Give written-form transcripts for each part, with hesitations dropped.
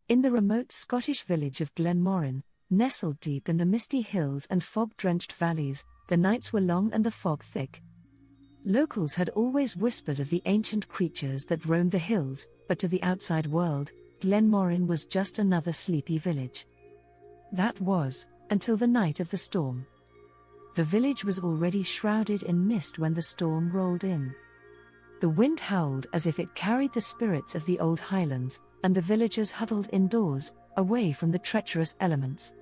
In the remote Scottish village of Glenmorin, nestled deep in the misty hills and fog-drenched valleys, the nights were long and the fog thick. Locals had always whispered of the ancient creatures that roamed the hills, but to the outside world, Glenmorin was just another sleepy village. That was, until the night of the storm. The village was already shrouded in mist when the storm rolled in. The wind howled as if it carried the spirits of the old highlands, and the villagers huddled indoors, away from the treacherous elements.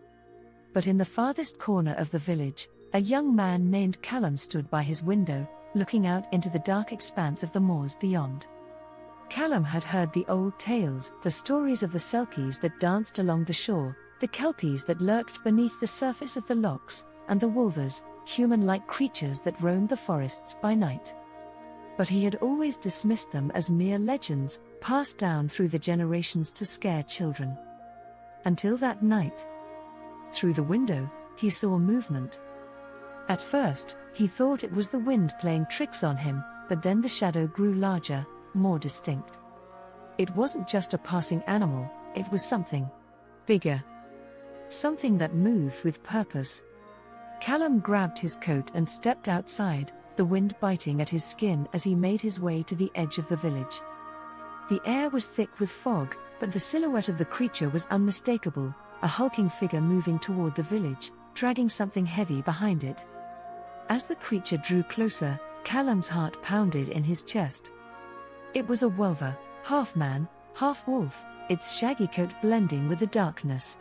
But in the farthest corner of the village, a young man named Callum stood by his window, looking out into the dark expanse of the moors beyond. Callum had heard the old tales, the stories of the selkies that danced along the shore, the kelpies that lurked beneath the surface of the lochs, and the wolvers, human-like creatures that roamed the forests by night. But he had always dismissed them as mere legends, passed down through the generations to scare children. Until that night. Through the window, he saw movement. At first, he thought it was the wind playing tricks on him, but then the shadow grew larger, more distinct. It wasn't just a passing animal, it was something bigger. Something that moved with purpose. Callum grabbed his coat and stepped outside, the wind biting at his skin as he made his way to the edge of the village. The air was thick with fog, but the silhouette of the creature was unmistakable, a hulking figure moving toward the village, dragging something heavy behind it. As the creature drew closer, Callum's heart pounded in his chest. It was a wolver, half man, half wolf, its shaggy coat blending with the darkness.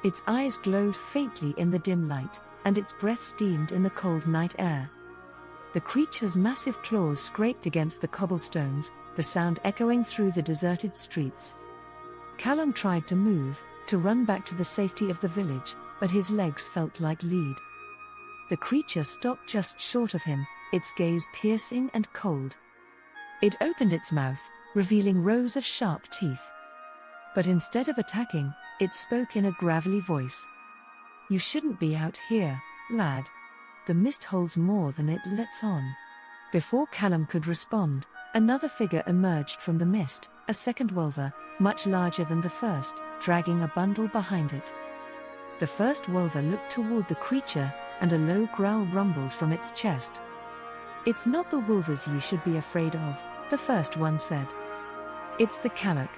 Its eyes glowed faintly in the dim light, and its breath steamed in the cold night air. The creature's massive claws scraped against the cobblestones, the sound echoing through the deserted streets. Callum tried to move, to run back to the safety of the village, but his legs felt like lead. The creature stopped just short of him, its gaze piercing and cold. It opened its mouth, revealing rows of sharp teeth. But instead of attacking, it spoke in a gravelly voice. "You shouldn't be out here, lad. The mist holds more than it lets on." Before Callum could respond, another figure emerged from the mist, a second wolver, much larger than the first, dragging a bundle behind it. The first wolver looked toward the creature, and a low growl rumbled from its chest. "It's not the wolvers you should be afraid of," the first one said. "It's the Calach."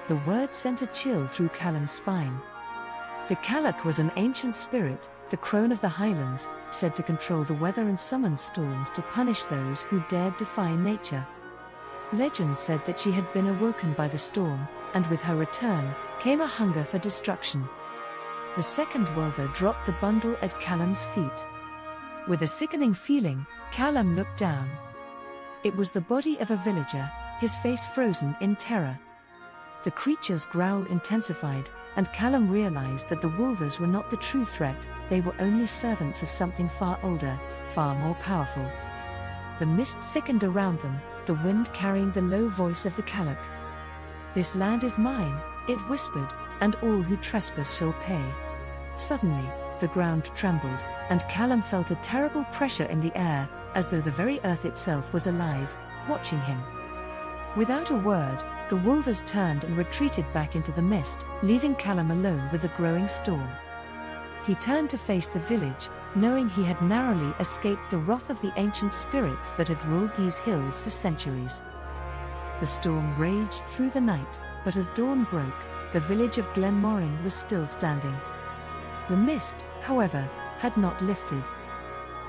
The word sent a chill through Callum's spine. The Calach was an ancient spirit, the crone of the highlands, said to control the weather and summon storms to punish those who dared defy nature. Legend said that she had been awoken by the storm, and with her return, came a hunger for destruction. The second wolver dropped the bundle at Callum's feet. With a sickening feeling, Callum looked down. It was the body of a villager, his face frozen in terror. The creature's growl intensified, and Callum realized that the wolvers were not the true threat, they were only servants of something far older, far more powerful. The mist thickened around them, the wind carrying the low voice of the Calach. "This land is mine," it whispered, "and all who trespass shall pay." Suddenly, the ground trembled, and Callum felt a terrible pressure in the air, as though the very earth itself was alive, watching him. Without a word, the wolvers turned and retreated back into the mist, leaving Callum alone with the growing storm. He turned to face the village, knowing he had narrowly escaped the wrath of the ancient spirits that had ruled these hills for centuries. The storm raged through the night, but as dawn broke, the village of Glenmorin was still standing. The mist, however, had not lifted.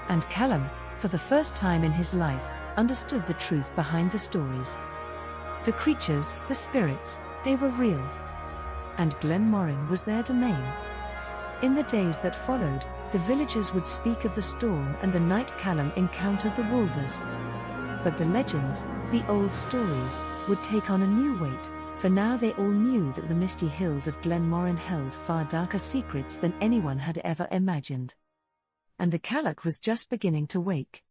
And Callum, for the first time in his life, understood the truth behind the stories. The creatures, the spirits, they were real. And Glenmorin was their domain. In the days that followed, the villagers would speak of the storm and the night Callum encountered the wolvers. But the legends, the old stories, would take on a new weight, for now they all knew that the misty hills of Glenmorin held far darker secrets than anyone had ever imagined. And the Calach was just beginning to wake.